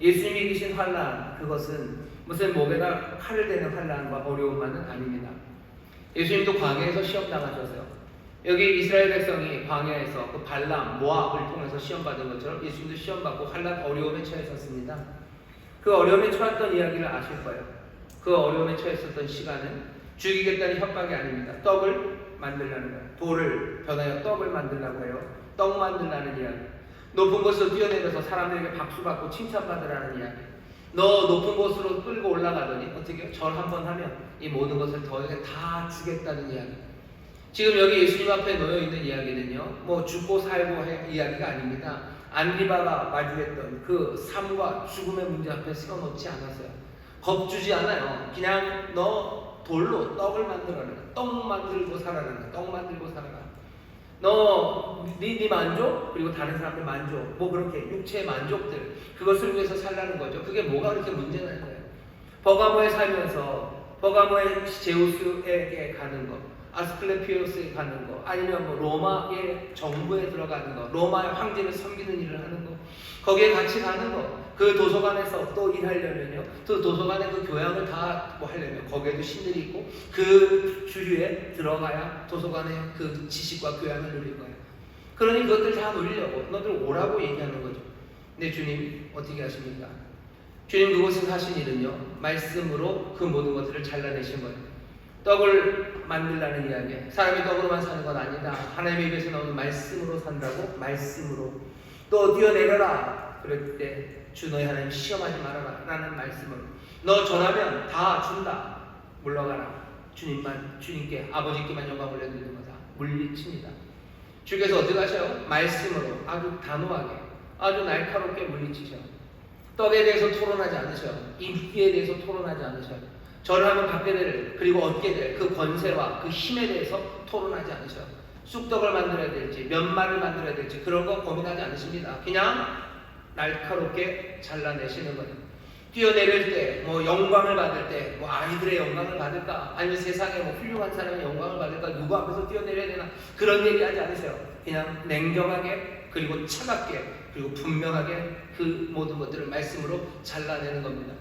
예수님이 이기신 환난, 그것은 무슨 목에다 칼을 대는 환난과 어려움만은 아닙니다. 예수님도 광야에서 시험 당하셨어요. 여기 이스라엘 백성이 광야에서 그 발람, 모압을 통해서 시험 받은 것처럼 예수님도 시험 받고 환난 어려움에 처했었습니다. 그 어려움에 처했던 이야기를 아실 거예요. 그 어려움에 처했었던 시간은 죽이겠다는 협박이 아닙니다. 떡을 만들라는 거예요. 돌을 변하여 떡을 만들라고 해요. 떡 만들라는 이야기. 높은 곳으로 뛰어내려서 사람들에게 박수 받고 칭찬받으라는 이야기. 너 높은 곳으로 끌고 올라가더니 어떻게 절 한번 하면 이 모든 것을 너에게 다 주겠다는 이야기. 지금 여기 예수님 앞에 놓여 있는 이야기는요, 뭐 죽고 살고 할 이야기가 아닙니다. 안리바가 마주했던 그 삶과 죽음의 문제 앞에 세워놓지 않았어요. 겁주지 않아요. 그냥 너 돌로 떡을 만들어라. 떡 만들고 살아라. 떡 만들고 살아라. 너 네 만족 그리고 다른 사람들 만족, 뭐 그렇게 육체의 만족들, 그것을 위해서 살라는 거죠. 그게 뭐가 그렇게 문제는 거예요. 버가모에 살면서 버가모의 제우스에게 가는 것, 아스클레피오스에 가는 거, 아니면 뭐 로마의 정부에 들어가는 거, 로마의 황제를 섬기는 일을 하는 거, 거기에 같이 가는 거, 그 도서관에서 또 일하려면요, 또 도서관의 그 교양을 다 뭐 하려면 거기에도 신들이 있고 그 주류에 들어가야 도서관의 그 지식과 교양을 누릴 거예요. 그러니 그것들 다 누리려고 너들 오라고 얘기하는 거죠. 근데 주님 어떻게 하십니까? 주님 그곳에서 하신 일은요, 말씀으로 그 모든 것들을 잘라내신 거예요. 떡을 만들라는 이야기. 사람이 떡으로만 사는 건 아니다. 하나님의 입에서 나오는 말씀으로 산다고. 말씀으로. 또 뛰어내려라. 그럴 때 주 너희 하나님 시험하지 말아라 라는 말씀으로. 너 전하면 다 준다. 물러가라. 주님께 아버지께만 영광 올려드리는 거다. 물리칩니다. 주께서 어떻게 하셔요? 말씀으로 아주 단호하게, 아주 날카롭게 물리치셔. 떡에 대해서 토론하지 않으셔요. 인기에 대해서 토론하지 않으셔요. 절을 하면 받게 될, 그리고 얻게 될 그 권세와 그 힘에 대해서 토론하지 않으셔요. 쑥떡을 만들어야 될지 면말을 만들어야 될지 그런 거 고민하지 않으십니다. 그냥 날카롭게 잘라내시는 거예요. 뛰어내릴 때, 뭐 영광을 받을 때, 뭐 아이들의 영광을 받을까, 아니면 세상에 뭐 훌륭한 사람의 영광을 받을까, 누구 앞에서 뛰어내려야 되나, 그런 얘기하지 않으세요. 그냥 냉정하게, 그리고 차갑게, 그리고 분명하게 그 모든 것들을 말씀으로 잘라내는 겁니다.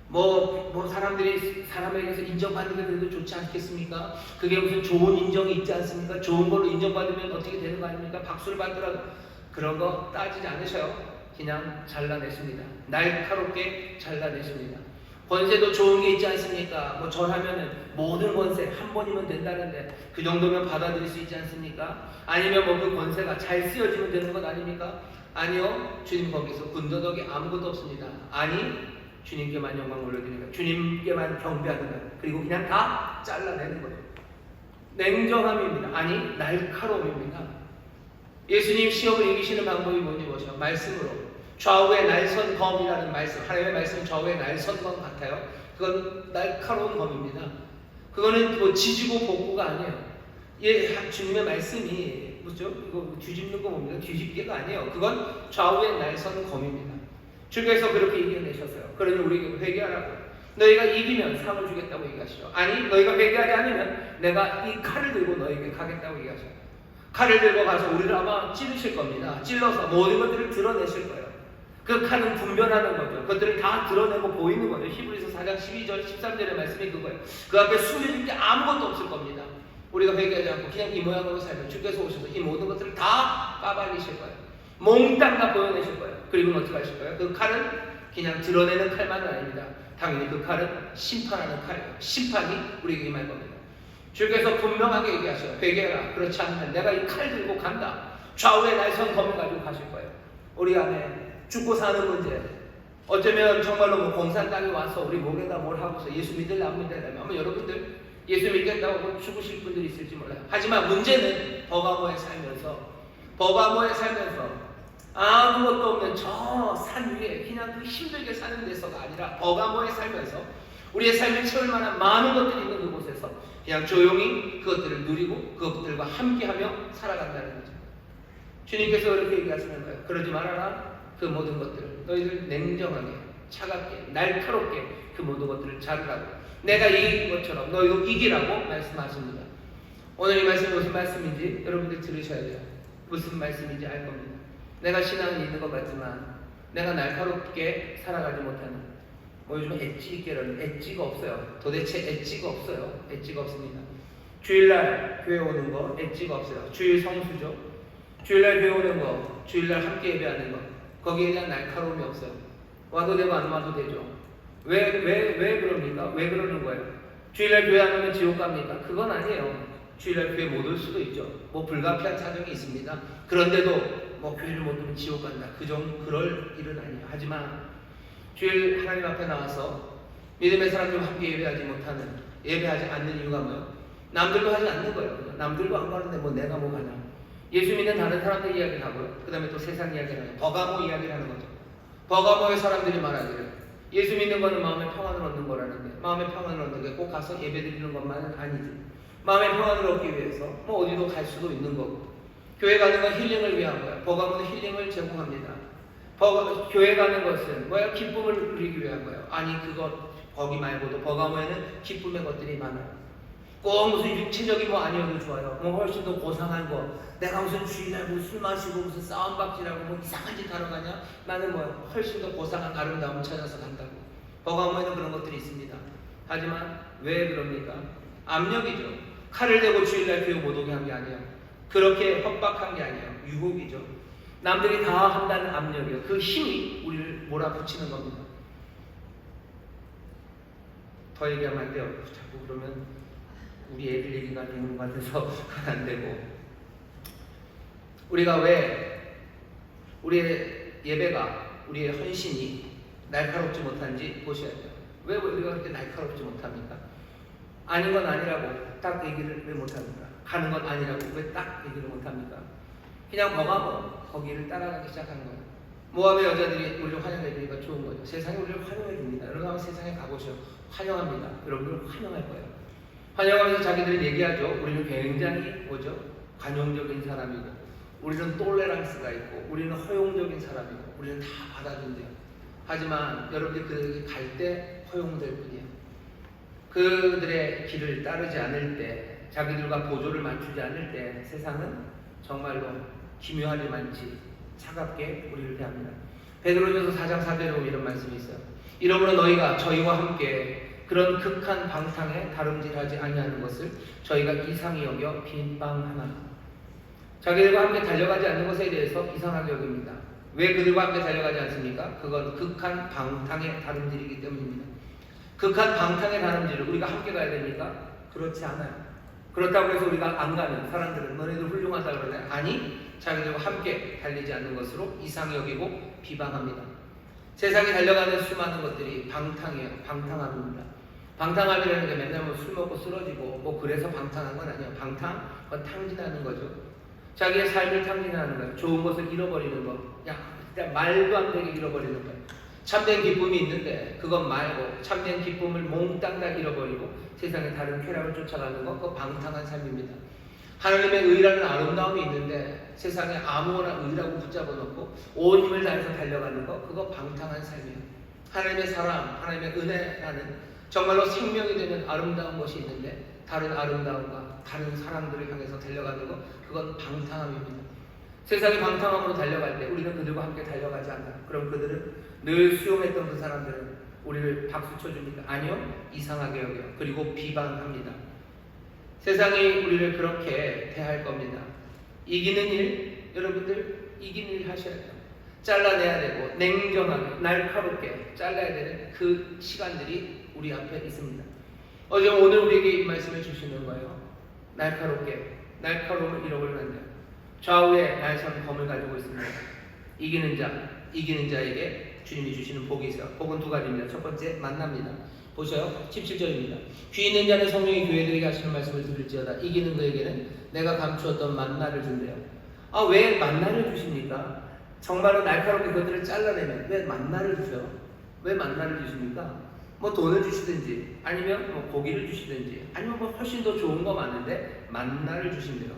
뭐 사람들이 사람에게서 인정받는 게 그래도 좋지 않겠습니까? 그게 무슨 좋은 인정이 있지 않습니까? 좋은 걸로 인정받으면 어떻게 되는 거 아닙니까? 박수를 받더라도 그런 거 따지지 않으셔요. 그냥 잘라내십니다. 날카롭게 잘라내십니다. 권세도 좋은 게 있지 않습니까? 뭐 전하면은 모든 권세 한 번이면 된다는데 그 정도면 받아들일 수 있지 않습니까? 아니면 뭐 그 권세가 잘 쓰여지면 되는 것 아닙니까? 아니요. 주님 거기서 군더더기 아무것도 없습니다. 아니, 주님께만 영광 올려드리는 것, 주님께만 경배하는 것, 그리고 그냥 다 잘라내는 거예요. 냉정함입니다. 아니, 날카로움입니다. 예수님 시험을 이기시는 방법이 뭔지 보세요. 말씀으로. 좌우의 날선 검이라는 말씀, 하나님의 말씀 좌우의 날선 검 같아요. 그건 날카로운 검입니다. 그거는 뭐 지지고 볶고가 아니에요. 예, 주님의 말씀이 뭐죠? 이거 뒤집는 거 뭡니까? 뒤집기가 아니에요. 그건 좌우의 날선 검입니다. 주께서 그렇게 이겨내셨어요. 그러니 우리에게 회개하라고. 너희가 이기면 상을 주겠다고 얘기하시죠. 아니, 너희가 회개하지 않으면 내가 이 칼을 들고 너희에게 가겠다고 얘기하셔요. 칼을 들고 가서 우리를 아마 찌르실 겁니다. 찔러서 모든 것들을 드러내실 거예요. 그 칼은 분별하는 거죠. 그것들을 다 드러내고 보이는 거죠. 히브리서 4장 12절 13절의 말씀이 그거예요. 그 앞에 숨겨진 게 아무것도 없을 겁니다. 우리가 회개하지 않고 그냥 이 모양으로 살면 주께서 오셔서 이 모든 것들을 다 까발리실 거예요. 몽땅 다 보여내실 거예요. 그리고 어떻게 하실 거예요? 그 칼은 그냥 드러내는 칼만은 아닙니다. 당연히 그 칼은 심판하는 칼이에요. 심판이 우리에게 임할 겁니다. 주께서 분명하게 얘기하셔요. 회개해라. 그렇지 않으면 내가 이 칼 들고 간다. 좌우의 날선 검을 가지고 가실 거예요. 우리 안에 죽고 사는 문제, 어쩌면 정말로 뭐 공산 땅에 와서 우리 목에다 뭘 하고서 예수 믿을래 안 믿을래 아마 여러분들 예수 믿겠다고 죽으실 분들이 있을지 몰라요. 하지만 문제는 버가모에 살면서 아무것도 없는 저 산 위에 그냥 그 힘들게 사는 데서가 아니라 버가모에 살면서 우리의 삶을 채울 만한 많은 것들이 있는 그곳에서 그냥 조용히 그것들을 누리고 그것들과 함께하며 살아간다는 거죠. 주님께서 그렇게 얘기하시는 거예요. 그러지 말아라. 그 모든 것들을 너희들 냉정하게, 차갑게, 날카롭게 그 모든 것들을 자르라고. 내가 이긴 것처럼 너희도 이기라고 말씀하십니다. 오늘 이 말씀이 무슨 말씀인지 여러분들 들으셔야 돼요. 무슨 말씀인지 알 겁니다. 내가 신앙은 있는 것 같지만 내가 날카롭게 살아가지 못하는, 뭐 요즘 엣지 있게라는 엣지가 없어요. 도대체 엣지가 없어요. 엣지가 없습니다. 주일날 교회 오는 거 엣지가 없어요. 주일 성수죠. 주일날 교회 오는 거, 주일날 함께 예배하는 거, 거기에 대한 날카로움이 없어요. 와도 되고 안 와도 되죠. 왜 그럽니까? 왜 그러는 거예요? 주일날 교회 안 오면 지옥 갑니까? 그건 아니에요. 주일날 교회 못 올 수도 있죠. 뭐 불가피한 사정이 있습니다. 그런데도 뭐 교회를 못 오면 지옥 간다. 그럴 일은 아니에요. 하지만 주일 하나님 앞에 나와서 믿음의 사람들과 함께 예배하지 않는 이유가 뭐예요? 남들도 하지 않는 거예요. 남들도 안 가는데 뭐 내가 뭐 가냐. 예수 믿는 다른 사람들 이야기를 하고요. 그 다음에 또 세상 이야기를 하고 버가모 이야기를 하는 거죠. 버가모의 사람들이 말하기를 예수 믿는 거는 마음의 평안을 얻는 거라는데, 마음의 평안을 얻는 게 꼭 가서 예배 드리는 것만은 아니지. 마음의 평안을 얻기 위해서 뭐 어디도 갈 수도 있는 거고, 교회 가는 건 힐링을 위한 거야. 버가모는 힐링을 제공합니다. 교회 가는 것은 뭐야? 기쁨을 누리기 위한 거예요. 아니, 거기 말고도 버가모에는 기쁨의 것들이 많아요. 꼭 무슨 육체적인 뭐 아니어도 좋아요. 뭐 훨씬 더 고상한 거, 내가 무슨 주일날 뭐 술 마시고 무슨 싸움박질하고 뭐 이상한 짓 하러 가냐? 나는 뭐 훨씬 더 고상한 아름다움을 찾아서 간다고. 버가모에는 그런 것들이 있습니다. 하지만 왜 그럽니까? 압력이죠. 칼을 대고 주일날 교회 못 오게 한 게 아니에요. 그렇게 협박한 게 아니에요. 유혹이죠. 남들이 다 한다는 압력이요. 그 힘이 우리를 몰아붙이는 겁니다. 더 얘기하면 안 돼요. 자꾸 그러면 우리 애들 얘기가 되는 것 같아서 안 되고, 우리가 왜 우리의 예배가, 우리의 헌신이 날카롭지 못한지 보셔야 돼요. 왜 우리가 그렇게 날카롭지 못합니까? 아닌 건 아니라고 딱 얘기를 왜 못합니까? 가는 건 아니라고 왜 딱 얘기를 못합니까? 그냥 거기를 따라가기 시작하는 거예요. 모압의 여자들이 우리를 환영해주니까 좋은 거죠. 세상이 우리를 환영해줍니다. 여러분 한번 세상에 가보셔. 환영합니다. 여러분을 환영할 거예요. 환영하면서 자기들이 얘기하죠. 우리는 굉장히 관용적인 사람이고, 우리는 톨레랑스가 있고, 우리는 허용적인 사람이고, 우리는 다 받아준대요. 하지만 여러분들이 그들에게 갈 때 허용될 뿐이에요. 그들의 길을 따르지 않을 때, 자기들과 보조를 맞추지 않을 때 세상은 정말로 기묘하지 많지 차갑게 우리를 대합니다. 베드로전서 4장 4절에 보면 이런 말씀이 있어요. 이러므로 너희가 저희와 함께 그런 극한 방탕에 다름질하지 아니하는 것을 저희가 이상히 여겨 빈방하나. 자기들과 함께 달려가지 않는 것에 대해서 이상하게 여깁니다. 왜 그들과 함께 달려가지 않습니까? 그건 극한 방탕에 다름질이기 때문입니다. 극한 방탕의 다람쥐를 우리가 함께 가야 됩니까? 그렇지 않아요. 그렇다고 해서 우리가 안 가면 사람들은 너네들 훌륭하다 그러네. 아니, 자기들과 함께 달리지 않는 것으로 이상히 여기고 비방합니다. 세상에 달려가는 수많은 것들이 방탕이에요. 방탕함입니다. 방탕함이라는 게 맨날 뭐 술 먹고 쓰러지고 뭐 그래서 방탕한 건 아니에요. 방탕, 그건 탕진하는 거죠. 자기의 삶을 탕진하는 거예요. 좋은 것을 잃어버리는 거. 그냥 말도 안 되게 잃어버리는 거예요. 참된 기쁨이 있는데 그것 말고 참된 기쁨을 몽땅 다 잃어버리고 세상의 다른 쾌락을 쫓아가는 것, 그거 방탕한 삶입니다. 하나님의 의라는 아름다움이 있는데 세상에 아무거나 의라고 붙잡아 놓고 온 힘을 다해서 달려가는 것, 그거 방탕한 삶이에요. 하나님의 사랑, 하나님의 은혜라는 정말로 생명이 되는 아름다운 것이 있는데 다른 아름다움과 다른 사랑들을 향해서 달려가는 것, 그건 방탕함입니다. 세상이 방탕함으로 달려갈 때 우리는 그들과 함께 달려가지 않아요. 그럼 그들은 늘 수용했던 그 사람들은 우리를 박수 쳐줍니까? 아니요, 이상하게 여겨요. 그리고 비방합니다. 세상이 우리를 그렇게 대할 겁니다. 이기는 일, 여러분들 이기는 일 하셔야 돼요. 잘라내야 되고 냉정하게 날카롭게 잘라야 되는 그 시간들이 우리 앞에 있습니다. 오늘 우리에게 이 말씀을 주시는 거예요. 날카롭게, 날카로움을 잃어버리면 안 돼요. 좌우에 날선 검을 가지고 있습니다. 이기는 자에게 주님이 주시는 복이 있어요. 복은 두 가지입니다. 첫 번째, 만납니다. 보셔요. 17절입니다. 귀 있는 자는 성령이 교회들에게 하시는 말씀을 들을지어다. 이기는 그에게는 내가 감추었던 만나를 준대요. 왜 만나를 주십니까? 정말로 날카롭게 그들을 잘라내면 왜 만나를 주셔? 왜 만나를 주십니까? 뭐 돈을 주시든지 아니면 뭐 고기를 주시든지 아니면 뭐 훨씬 더 좋은 거 많은데 만나를 주신대요.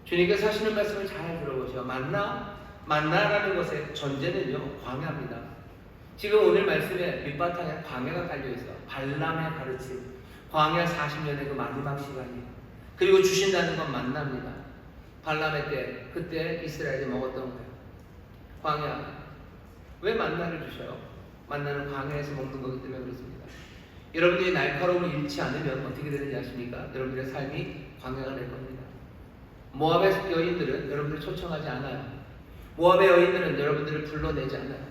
주님께서 하시는 말씀을 잘 들어보세요. 만나라는 것의 전제는요, 광야입니다. 지금 오늘 말씀에 밑바탕에 광야가 달려있어요. 발람의 가르침, 광야 40년의 그 마지막 시간이에요. 그리고 주신다는 건 만납니다. 발람의 때, 그때 이스라엘이 먹었던 거예요. 광야. 왜 만나를 주셔요? 만나는 광야에서 먹는 거기 때문에 그렇습니다. 여러분들이 날카로움을 잃지 않으면 어떻게 되는지 아십니까? 여러분들의 삶이 광야가 될 겁니다. 모압의 여인들은 여러분들을 초청하지 않아요. 모압의 여인들은 여러분들을 불러내지 않아요.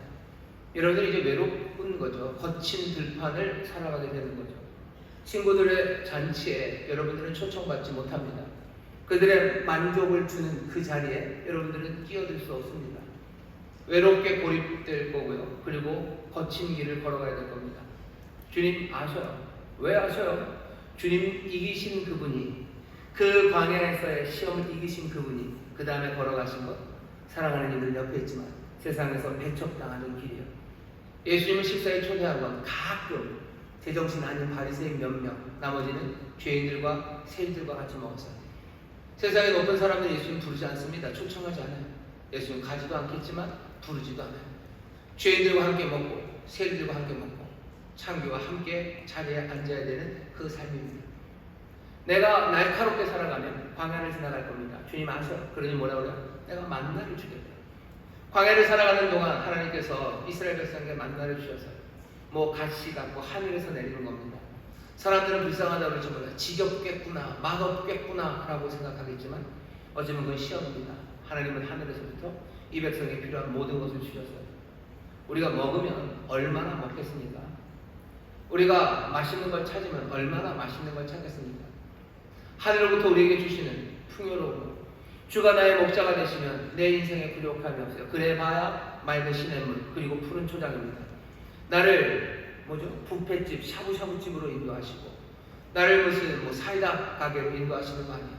여러분들이 이제 외롭은 거죠. 거친 들판을 살아가게 되는 거죠. 친구들의 잔치에 여러분들은 초청받지 못합니다. 그들의 만족을 주는 그 자리에 여러분들은 끼어들 수 없습니다. 외롭게 고립될 거고요. 그리고 거친 길을 걸어가야 될 겁니다. 주님 아셔요. 왜 아셔요? 주님 이기신 그분이, 그 광야에서의 시험을 이기신 그분이 그 다음에 걸어가신 것, 사랑하는 이들 옆에 있지만 세상에서 배척당하는 길이에요. 예수님을 식사에 초대한 건 가끔 제정신 아닌 바리새인 몇 명, 나머지는 죄인들과 세인들과 같이 먹었어요. 세상에 높은 사람들 예수님 부르지 않습니다. 초청하지 않아요. 예수님 가지도 않겠지만 부르지도 않아요. 죄인들과 함께 먹고 세인들과 함께 먹고 창기와 함께 자리에 앉아야 되는 그 삶입니다. 내가 날카롭게 살아가면 광야를 지나갈 겁니다. 주님 아셔. 그러니 뭐라 그래요? 내가 만나를 주겠다. 광야를 살아가는 동안 하나님께서 이스라엘 백성에게 만나를 주셔서 뭐 가시가 뭐 하늘에서 내리는 겁니다. 사람들은 불쌍하다고 그러지 몰라요. 지겹겠구나, 맛없겠구나 라고 생각하겠지만 어쩌면 그건 시험입니다. 하나님은 하늘에서부터 이 백성에 필요한 모든 것을 주셨어요. 우리가 먹으면 얼마나 먹겠습니까? 우리가 맛있는 걸 찾으면 얼마나 맛있는 걸 찾겠습니까? 하늘로부터 우리에게 주시는 풍요로움, 주가 나의 목자가 되시면 내 인생에 부족함이 없어요. 그래봐야 맑은 시냇물 그리고 푸른 초장입니다. 나를 뷔페집, 샤브샤브집으로 인도하시고 나를 무슨 사이다 가게로 인도하시는 거 아니에요.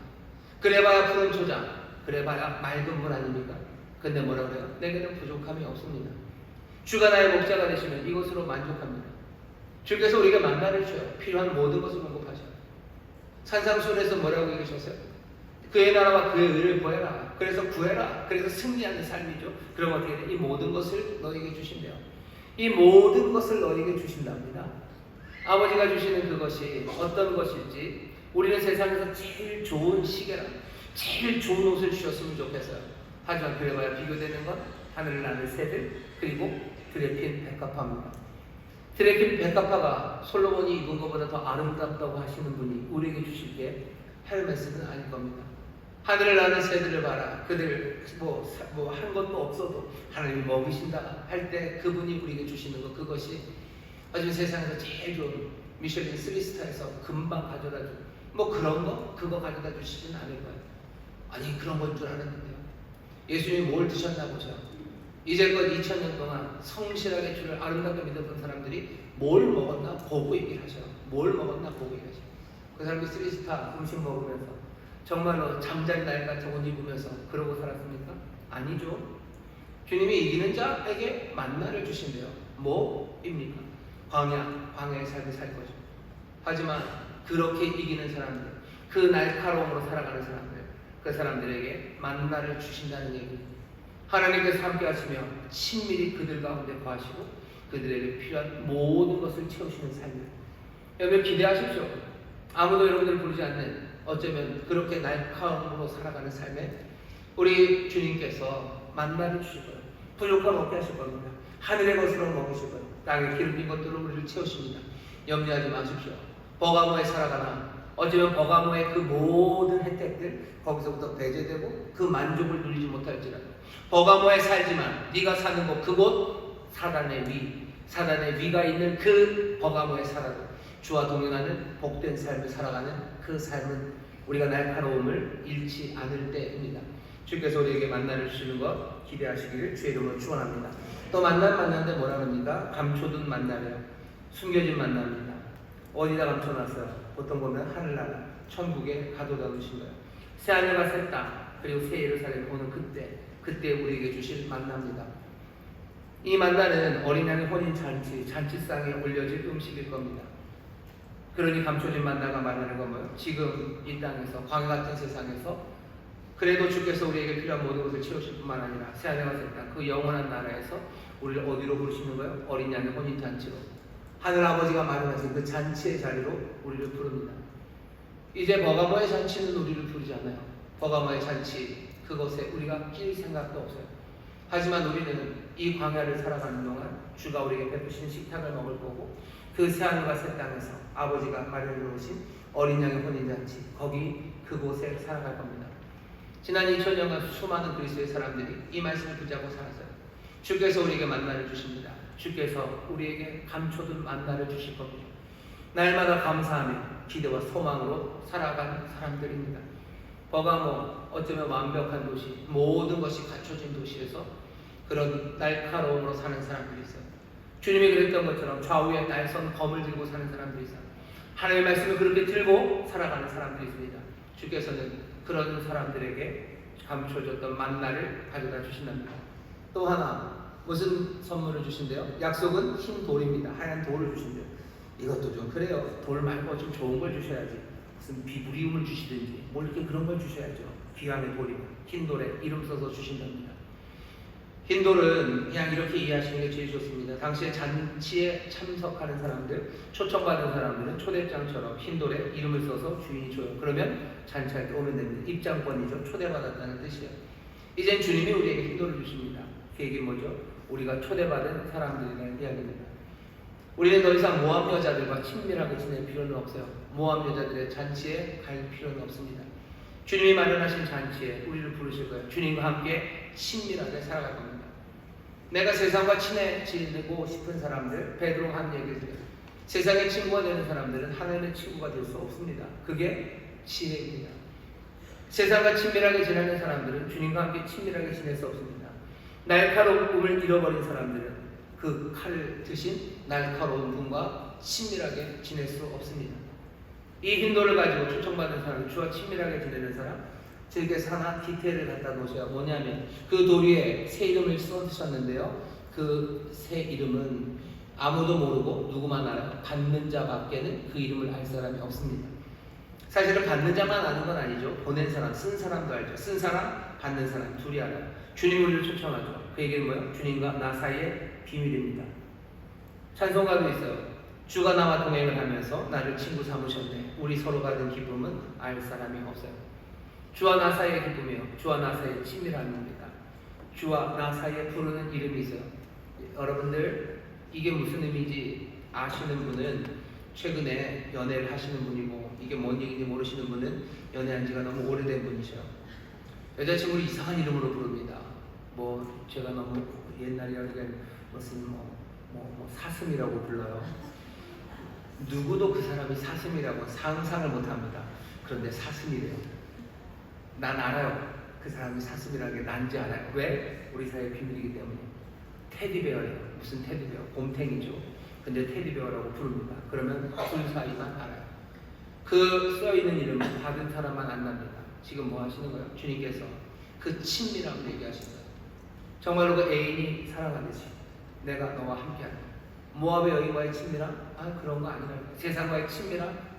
그래봐야 푸른 초장, 그래봐야 맑은 물 아닙니까? 근데 뭐라 그래요? 내게는 부족함이 없습니다. 주가 나의 목자가 되시면 이것으로 만족합니다. 주께서 우리에게 만나를 줘요. 필요한 모든 것을 공급하셔요. 산상수훈에서 뭐라고 얘기하셨어요? 그의 나라와 그의 의를 구해라. 그래서 구해라. 그래서 승리하는 삶이죠. 그럼 어떻게 돼? 이 모든 것을 너에게 주신대요. 이 모든 것을 너에게 주신답니다. 아버지가 주시는 그것이 어떤 것일지 우리는 세상에서 제일 좋은 시계랑 제일 좋은 옷을 주셨으면 좋겠어요. 하지만 그래봐야 비교되는 건 하늘을 나는 새들 그리고 드레핀 백합화입니다. 드레핀 백합화가 솔로몬이 입은 것보다 더 아름답다고 하시는 분이 우리에게 주실 게 헤르메스는 아닐 겁니다. 하늘을 나는 새들을 봐라. 그들 한 것도 없어도 하나님이 먹이신다 할 때 그분이 우리에게 주시는 것, 그것이 하지만 세상에서 제일 좋은 미슐린 3스타에서 금방 가져다 주 뭐 그런 거? 그거 가져다 주시진 않을 거예요. 아니 그런 건 줄 알았는데요. 예수님이 뭘 드셨나 보죠. 이제껏 2000년 동안 성실하게 주를 아름답게 믿었던 사람들이 뭘 먹었나 보고 얘기를 하셔. 뭘 먹었나 보고 얘기하셔. 그 사람들이 3스타 음식 먹으면서 정말로 잠잘 날 같은 옷 입으면서 그러고 살았습니까? 아니죠. 주님이 이기는 자에게 만나를 주신대요. 뭐입니까? 광야의 삶을 살 거죠. 하지만 그렇게 이기는 사람들, 그 날카로움으로 살아가는 사람들, 그 사람들에게 만나를 주신다는 얘기입니다. 하나님께서 함께 하시며 친밀히 그들 가운데 거하시고 그들에게 필요한 모든 것을 채우시는 삶을 여러분 기대하십시오. 아무도 여러분들을 부르지 않는 어쩌면 그렇게 날카로움으로 살아가는 삶에 우리 주님께서 만나를 주실 거예요. 부족함 없게 하실 겁니다. 하늘의 것으로 먹으실 거예요. 땅에 기름진 것들로 우리를 채우십니다. 염려하지 마십시오. 버가모에 살아가나 어쩌면 버가모의 그 모든 혜택들 거기서부터 배제되고 그 만족을 누리지 못할지라도 버가모에 살지만 네가 사는 곳 그곳 사단의 위가 있는 그 버가모에 살아도 주와 동행하는 복된 삶을 살아가는 그 삶은 우리가 날카로움을 잃지 않을 때입니다. 주께서 우리에게 만나를 주시는 것 기대하시기를 주의 이름으로 축원합니다. 또 만나는데 뭐라 합니까? 감춰둔 만나래요. 숨겨진 만나입니다. 어디다 감춰놨어요? 보통 보면 하늘나라, 천국에 가둬다 놓으신 거예요. 새 하늘과 새 땅, 그리고 새 예루살렘 오는 그때 우리에게 주실 만나입니다. 이 만나는 어린 양의 혼인 잔치상에 올려질 음식일 겁니다. 그러니 감춰진 만나가 말하는 건 뭐예요? 지금 이 땅에서 광야 같은 세상에서 그래도 주께서 우리에게 필요한 모든 것을 채우실 뿐만 아니라 새 하늘과 새 땅, 그 영원한 나라에서 우리를 어디로 부르시는 거예요? 어린 양의 혼인 잔치로. 하늘 아버지가 마련하신 그 잔치의 자리로 우리를 부릅니다. 이제 버가모의 잔치는 우리를 부르지 않아요. 버가모의 잔치 그곳에 우리가 낄 생각도 없어요. 하지만 우리는 이 광야를 살아가는 동안 주가 우리에게 베푸신 식탁을 먹을 거고 그 새하늘과 새 땅에서 아버지가 마련해 놓으신 어린 양의 혼인잔치 거기 그곳에 살아갈 겁니다. 지난 2000년간 수많은 그리스도의 사람들이 이 말씀을 붙잡고 살았어요. 주께서 우리에게 만나를 주십니다. 주께서 우리에게 감춰둔 만나를 주실 겁니다. 날마다 감사하며 기대와 소망으로 살아가는 사람들입니다. 버가모 어쩌면 완벽한 도시, 모든 것이 갖춰진 도시에서 그런 날카로움으로 사는 사람들이 있어요. 주님이 그랬던 것처럼 좌우에 날선 검을 들고 사는 사람들이 있어요. 하나님의 말씀을 그렇게 들고 살아가는 사람들이 있습니다. 주께서는 그런 사람들에게 감춰졌던 만나를 가져다 주신답니다. 또 하나 무슨 선물을 주신대요? 약속은 흰 돌입니다. 하얀 돌을 주신대요. 이것도 좀 그래요. 돌 말고 좀 좋은 걸 주셔야지. 무슨 비브리움을 주시든지 뭐 이렇게 그런 걸 주셔야죠. 귀함의 돌이고 흰 돌에 이름 써서 주신답니다. 흰 돌은 그냥 이렇게 이해하시는 게 제일 좋습니다. 당시에 잔치에 참석하는 사람들, 초청받은 사람들은 초대장처럼 흰 돌에 이름을 써서 주인이 줘요. 그러면 잔치할 때 오면 됩니다. 입장권이죠. 초대받았다는 뜻이에요. 이젠 주님이 우리에게 흰 돌을 주십니다. 그 얘기는 뭐죠? 우리가 초대받은 사람들이라는 이야기입니다. 우리는 더 이상 모함 여자들과 친밀하게 지낼 필요는 없어요. 모함 여자들의 잔치에 갈 필요는 없습니다. 주님이 마련하신 잔치에 우리를 부르실 거예요. 주님과 함께 친밀하게 살아갈 겁니다. 내가 세상과 친해지고 싶은 사람들, 베드로가 한 얘기를 드려요. 세상의 친구가 되는 사람들은 하나님의 친구가 될 수 없습니다. 그게 지혜입니다. 세상과 친밀하게 지내는 사람들은 주님과 함께 친밀하게 지낼 수 없습니다. 날카로움을 잃어버린 사람들은 그 칼을 드신 날카로운 분과 친밀하게 지낼 수 없습니다. 이 흰돌을 가지고 초청받은 사람, 주와 친밀하게 지내는 사람, 주께서 하나 디테일을 갖다 놓으셔야 뭐냐면 그 돌 위에 새 이름을 써주셨는데요. 그 새 이름은 아무도 모르고 누구만 알아요. 받는 자밖에는 그 이름을 알 사람이 없습니다. 사실은 받는 자만 아는 건 아니죠. 보낸 사람, 쓴 사람도 알죠. 쓴 사람, 받는 사람 둘이 알아요. 주님 우리를 초청하죠. 그 얘기는 뭐예요? 주님과 나 사이의 비밀입니다. 찬송가도 있어요. 주가 나와 동행을 하면서 나를 친구 삼으셨네. 우리 서로 받은 기쁨은 알 사람이 없어요. 주와 나 사이의 기쁨이요. 주와 나 사이의 친밀함입니다. 주와 나 사이에 부르는 이름이 있어요. 여러분들 이게 무슨 의미인지 아시는 분은 최근에 연애를 하시는 분이고 이게 뭔 얘기인지 모르시는 분은 연애한 지가 너무 오래된 분이셔. 여자친구를 이상한 이름으로 부릅니다. 뭐 제가 너무 옛날이라 무슨 사슴이라고 불러요. 누구도 그 사람이 사슴이라고 상상을 못합니다. 그런데 사슴이래요. 난 알아요. 그 사람이 사슴이라는 게 난지 알아요. 왜? 우리 사이의 비밀이기 때문에. 테디베어예요. 무슨 테디베어? 곰탱이죠. 근데 테디베어라고 부릅니다. 그러면 둘 사이만 알아요. 그 써있는 이름은 받은 사람만 안답니다. 지금 뭐 하시는 거예요? 주님께서 그 친밀함을 얘기하시는 거예요. 정말로 그 애인이 사랑하듯이 내가 너와 함께한다. 모압의 여인과의 친밀함? 그런 거 아니라 세상과의 친밀함?